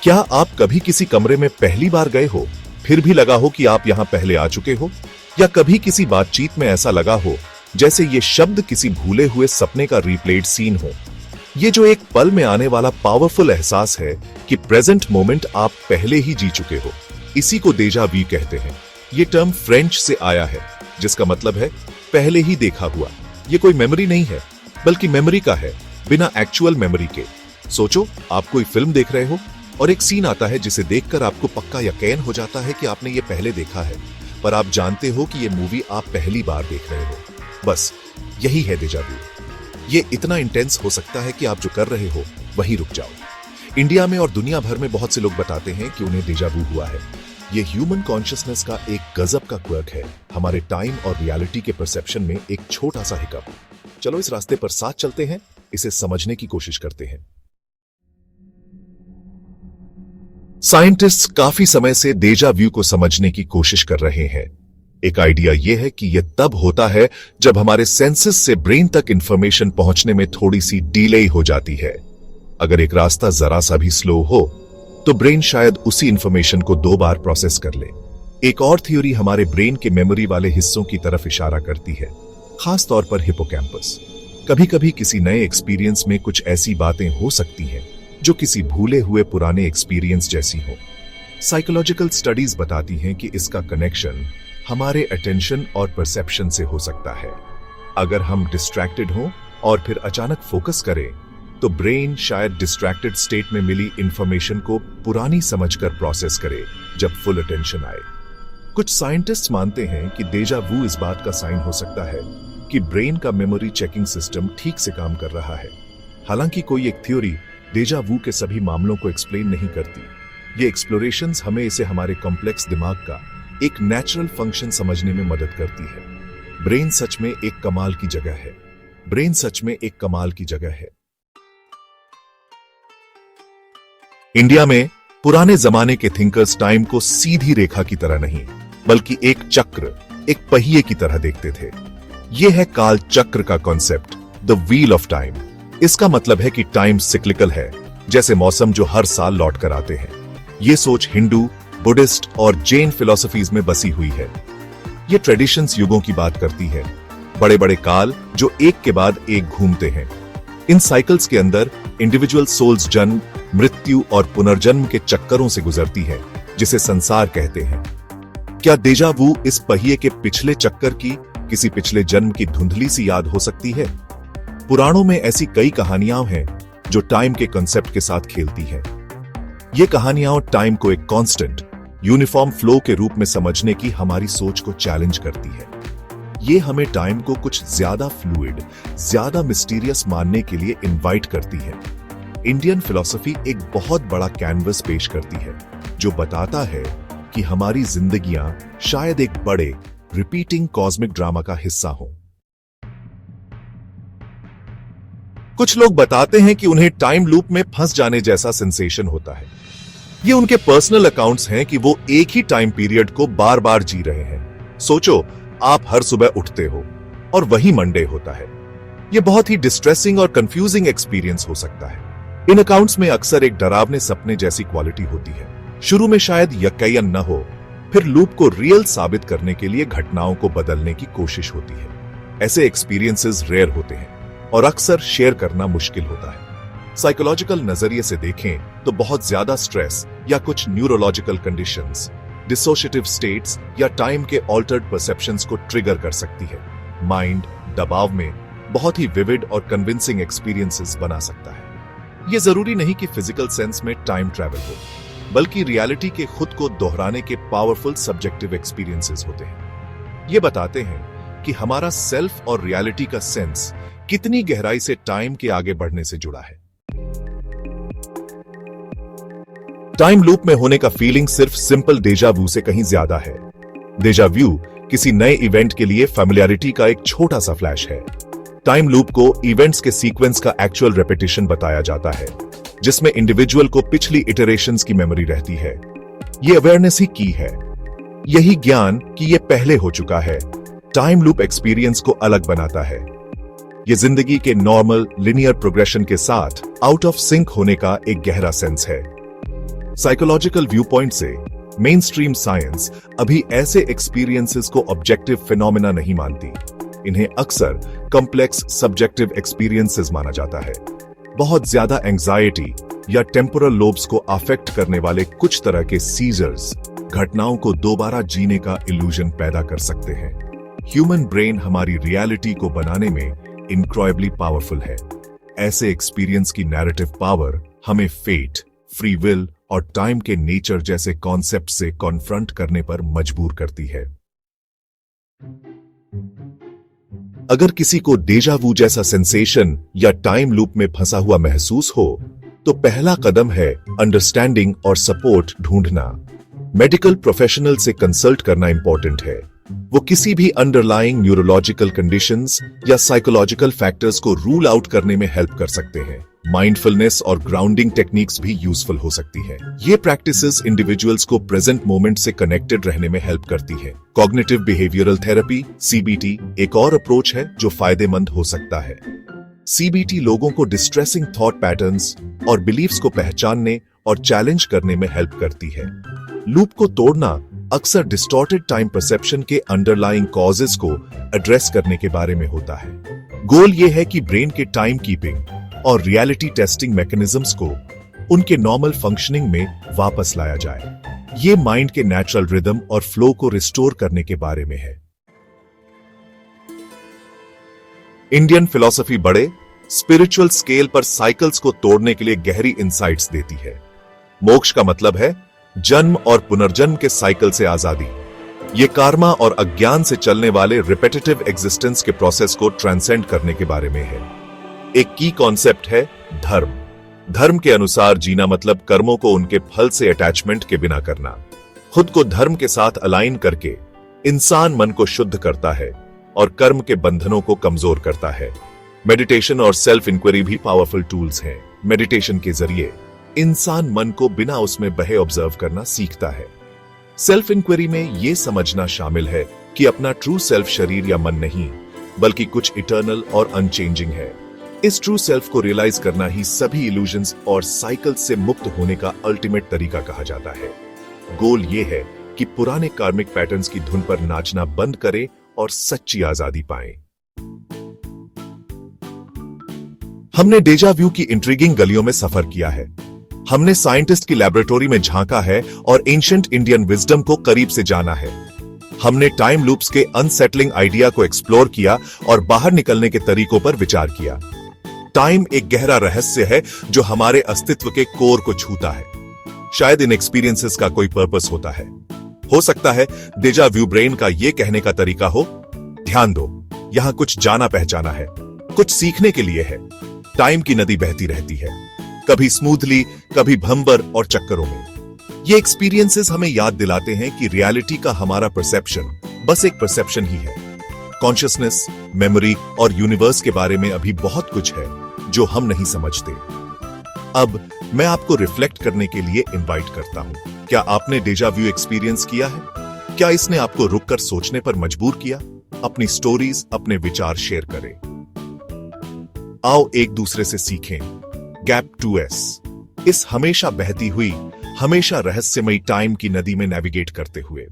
क्या आप कभी किसी कमरे में पहली बार गए हो, फिर भी लगा हो कि आप यहां पहले आ चुके हो? या कभी किसी बातचीत में ऐसा लगा हो जैसे ये शब्द किसी भूले हुए सपने का रिप्लेड सीन हो? ये जो एक पल में आने वाला पावरफुल एहसास है कि प्रेजेंट मोमेंट आप पहले ही जी चुके हो, इसी को डेजा वू कहते हैं। ये टर्म फ्रेंच से आया है, जिसका मतलब है पहले ही देखा हुआ। ये कोई मेमोरी नहीं है, बल्कि मेमोरी का है, बिना एक्चुअल मेमोरी के। सोचो, आप कोई फिल्म देख रहे हो और एक सीन आता है जिसे देखकर आपको पक्का यकीन हो जाता है कि आपने ये पहले देखा है, पर आप जानते हो कि ये मूवी आप पहली बार देख रहे हो। बस यही है डेजा वू। ये इतना इंटेंस हो सकता है कि आप जो कर रहे हो वहीं रुक जाओ। इंडिया में और दुनिया भर में बहुत से लोग बताते हैं कि उन्हें डेजा वू हुआ है। ये ह्यूमन कॉन्शियसनेस का एक गजब का क्वर्क है, हमारे टाइम और रियलिटी के परसेप्शन में एक छोटा सा हिकअप। चलो इस रास्ते पर साथ चलते हैं, इसे समझने की कोशिश करते हैं। साइंटिस्ट्स काफी समय से डेजा वू को समझने की कोशिश कर रहे हैं। एक आइडिया यह है कि यह तब होता है जब हमारे सेंसेस से ब्रेन तक इंफॉर्मेशन पहुंचने में थोड़ी सी डिले हो जाती है। अगर एक रास्ता जरा सा भी स्लो हो तो ब्रेन शायद उसी इंफॉर्मेशन को 2 बार प्रोसेस कर ले। एक और थ्योरी हमारे ब्रेन के मेमोरी वाले हिस्सों की तरफ इशारा करती है, खास तौर पर हिपोकैम्पस। कभी कभी किसी नए एक्सपीरियंस में कुछ ऐसी बातें हो सकती हैं जो किसी भूले हुए पुराने एक्सपीरियंस जैसी हो। साइकोलॉजिकल स्टडीज बताती हैं कि इसका कनेक्शन हमारे अटेंशन और परसेप्शन से हो सकता है। अगर हम डिस्ट्रैक्टेड हों और फिर अचानक फोकस करें तो ब्रेन शायद डिस्ट्रैक्टेड स्टेट में मिली इंफॉर्मेशन को पुरानी समझकर प्रोसेस करे जब फुल अटेंशन आए। कुछ साइंटिस्ट्स मानते हैं कि डेजा वू इस बात का साइन हो सकता है कि ब्रेन का मेमोरी चेकिंग सिस्टम ठीक से काम कर रहा है। हालांकि कोई एक थ्योरी डेजा वू के सभी मामलों को एक्सप्लेन नहीं करती। ये एक्सप्लोरेशंस हमें इसे हमारे कॉम्प्लेक्स दिमाग का एक नेचुरल फंक्शन समझने में मदद करती है। ब्रेन सच में एक कमाल की जगह है। ब्रेन सच में एक कमाल की जगह है। इंडिया में पुराने जमाने के थिंकर्स टाइम को सीधी रेखा की तरह नहीं, बल्कि एक चक्र, एक पहिए की तरह देखते थे। यह है काल चक्र का concept, the wheel of time. इसका मतलब है कि टाइम सिक्लिकल है, जैसे मौसम जो हर साल लौट कर आते हैं। यह सोच हिंदू, बुद्धिस्ट और जैन फिलॉसफीज में बसी हुई है। ये ट्रेडिशंस युगों की बात करती है, बड़े बड़े काल जो एक के बाद एक घूमते हैं। इन साइकिल्स के अंदर इंडिविजुअल सोल्स जन्म, मृत्यु और पुनर्जन्म के चक्करों से गुजरती है, जिसे संसार कहते हैं। क्या डेजा वू इस पहिए के पिछले चक्कर की, किसी पिछले जन्म की धुंधली सी याद हो सकती है? पुराणों में ऐसी कई कहानियां हैं जो टाइम के कॉन्सेप्ट के साथ खेलती हैं। ये कहानियां टाइम को एक कांस्टेंट, यूनिफॉर्म फ्लो के रूप में समझने की हमारी सोच को चैलेंज करती है। ये हमें टाइम को कुछ ज्यादा फ्लूइड, ज्यादा मिस्टीरियस मानने के लिए इनवाइट करती है। इंडियन फिलॉसफी एक बहुत बड़ा कैनवस पेश करती है जो बताता है कि हमारी जिंदगियां शायद एक बड़े रिपीटिंग कॉस्मिक ड्रामा का हिस्सा हो। कुछ लोग बताते हैं कि उन्हें टाइम लूप में फंस जाने जैसा सेंसेशन होता है। ये उनके पर्सनल अकाउंट्स हैं कि वो एक ही टाइम पीरियड को बार बार जी रहे हैं। सोचो, आप हर सुबह उठते हो और वही मंडे होता है। यह बहुत ही डिस्ट्रेसिंग और कंफ्यूजिंग एक्सपीरियंस हो सकता है। इन अकाउंट्स में अक्सर एक डरावने सपने जैसी क्वालिटी होती है। शुरू में शायद यकीन न हो, फिर लूप को रियल साबित करने के लिए घटनाओं को बदलने की कोशिश होती है। ऐसे एक्सपीरियंसेस रेयर होते हैं और अक्सर शेयर करना मुश्किल होता है। साइकोलॉजिकल नजरिए से देखें तो बहुत ज्यादा स्ट्रेस या कुछ न्यूरोलॉजिकल कंडीशंस, डिसोशिएटिव स्टेट्स या टाइम के ऑल्टर्ड परसेप्शंस को ट्रिगर कर सकती है। माइंड दबाव में बहुत ही विविड और कन्विंसिंग एक्सपीरियंसेस बना सकता है। यह जरूरी नहीं कि फिजिकल सेंस में टाइम ट्रैवल हो, बल्कि रियलिटी के खुद को दोहराने के पावरफुल सब्जेक्टिव एक्सपीरियंसेस होते हैं। ये बताते हैं कि हमारा सेल्फ और रियलिटी का सेंस कितनी गहराई से टाइम के आगे बढ़ने से जुड़ा है। टाइम लूप में होने का फीलिंग सिर्फ सिंपल डेजा वू से कहीं ज्यादा है। डेजा वू किसी नए इवेंट के लिए फैमिलियरिटी का एक छोटा सा फ्लैश है। टाइम लूप को इवेंट्स के सीक्वेंस का एक्चुअल रेपिटेशन बताया जाता है, जिसमें इंडिविजुअल को पिछली इटरेशंस की मेमोरी रहती है। यह अवेयरनेस ही की है, यही ज्ञान कि यह पहले हो चुका है, टाइम लूप एक्सपीरियंस को अलग बनाता है। यह जिंदगी के नॉर्मल लिनियर प्रोग्रेशन के साथ आउट ऑफ सिंक होने का एक गहरा सेंस है। साइकोलॉजिकल व्यू पॉइंट से मेन स्ट्रीम साइंस अभी ऐसे एक्सपीरियंसेस को ऑब्जेक्टिव फिनोमेना नहीं मानती। इन्हें अक्सर कॉम्प्लेक्स सब्जेक्टिव एक्सपीरियंसेस माना जाता है। बहुत ज्यादा एंजाइटी या टेम्पोरल लोब्स को अफेक्ट करने वाले कुछ तरह के सीजर्स घटनाओं को दोबारा जीने का इल्यूजन पैदा कर सकते हैं। ह्यूमन ब्रेन हमारी रियलिटी को बनाने में इनक्रेडिबली पावरफुल है। ऐसे एक्सपीरियंस की नैरेटिव पावर हमें फेट, फ्री विल और टाइम के नेचर जैसे कॉन्सेप्ट से कॉन्फ्रंट करने पर मजबूर करती है। अगर किसी को डेजा वू जैसा सेंसेशन या टाइम लूप में फंसा हुआ महसूस हो, तो पहला कदम है अंडरस्टैंडिंग और सपोर्ट ढूंढना। मेडिकल प्रोफेशनल से कंसल्ट करना इंपॉर्टेंट है। वो किसी भी अंडरलाइंग न्यूरोलॉजिकल कंडीशंस या साइकोलॉजिकल फैक्टर्स को रूल आउट करने में हेल्प कर सकते हैं। माइंडफुलनेस और ग्राउंडिंग टेक्निक्स भी यूजफुल हो सकती है। ये प्रैक्टिसेस इंडिविजुअल्स को प्रेजेंट मोमेंट से कनेक्टेड रहने में हेल्प करती है। कॉग्निटिव बिहेवियरल थेरेपी (CBT) एक और अप्रोच है जो फायदेमंद हो सकता है। CBT लोगों को डिस्ट्रेसिंग थॉट पैटर्न्स और बिलीफ्स को पहचानने और चैलेंज करने में हेल्प करती है। लूप को तोड़ना अक्सर डिस्टॉर्टेड टाइम परसेप्शन के अंडरलाइंग कॉजेस को एड्रेस करने के बारे में होता है। गोल यह है कि ब्रेन के टाइम कीपिंग और रियलिटी टेस्टिंग मैकेनिज्म्स को उनके नॉर्मल फंक्शनिंग में वापस लाया जाए। ये माइंड के नेचुरल रिदम और फ्लो को रिस्टोर करने के बारे में है। इंडियन फिलॉसफी बड़े स्पिरिचुअल स्केल पर साइकिल्स को तोड़ने के लिए गहरी इंसाइट्स देती है। मोक्ष का मतलब है जन्म और पुनर्जन्म के साइकिल से आजादी। ये कार्मा और अज्ञान से चलने वाले रिपेटिटिव एग्जिस्टेंस के प्रोसेस को ट्रांसेंड करने के बारे में है। एक की कॉन्सेप्ट है धर्म। धर्म के अनुसार जीना मतलब कर्मों को उनके फल से अटैचमेंट के बिना करना। खुद को धर्म के साथ अलाइन करके इंसान मन को शुद्ध करता है और कर्म के बंधनों को कमजोर करता है। मेडिटेशन और सेल्फ इंक्वायरी भी पावरफुल टूल्स हैं। मेडिटेशन के जरिए इंसान मन को बिना उसमें बहे ऑब्जर्व करना सीखता है। सेल्फ इंक्वायरी में यह समझना शामिल है कि अपना ट्रू सेल्फ शरीर या मन नहीं, बल्कि कुछ इटर्नल और अनचेंजिंग है। इस ट्रू सेल्फ को रियलाइज करना ही सभी इल्यूजन्स और साइकिल्स से मुक्त होने का अल्टीमेट तरीका कहा जाता है। गोल यह है कि पुराने कार्मिक पैटर्न्स की धुन पर नाचना बंद करें और सच्ची आजादी पाएं। हमने डेजा व्यू की इंट्रिगिंग गलियों में सफर किया है। हमने साइंटिस्ट की लैबोरेटरी में झांका है और एंशिएंट इंडियन विजडम को करीब से जाना है। हमने टाइम लूप्स के अनसेटलिंग आइडिया को एक्सप्लोर किया और बाहर निकलने के तरीकों पर विचार किया। टाइम एक गहरा रहस्य है जो हमारे अस्तित्व के कोर को छूता है। शायद इन एक्सपीरियंसेस का कोई पर्पस होता है। हो सकता है डेजा व्यू ब्रेन का यह कहने का तरीका हो, ध्यान दो, यहां कुछ जाना पहचाना है, कुछ सीखने के लिए है। टाइम की नदी बहती रहती है, कभी स्मूथली, कभी भंवर और चक्करों में। ये एक्सपीरियंसेस हमें याद दिलाते हैं कि रियलिटी का हमारा परसेप्शन बस एक परसेप्शन ही है। कॉन्शियसनेस, मेमोरी और यूनिवर्स के बारे में अभी बहुत कुछ है जो हम नहीं समझते। अब मैं आपको रिफ्लेक्ट करने के लिए इनवाइट करता हूं। क्या आपने डेजा व्यू एक्सपीरियंस किया है? क्या इसने आपको रुककर सोचने पर मजबूर किया? अपनी स्टोरीज, अपने विचार शेयर करें। आओ एक दूसरे से सीखें। गैप 2S इस हमेशा बहती हुई, हमेशा रहस्यमयी टाइम की नदी में नेविगेट करते हुए।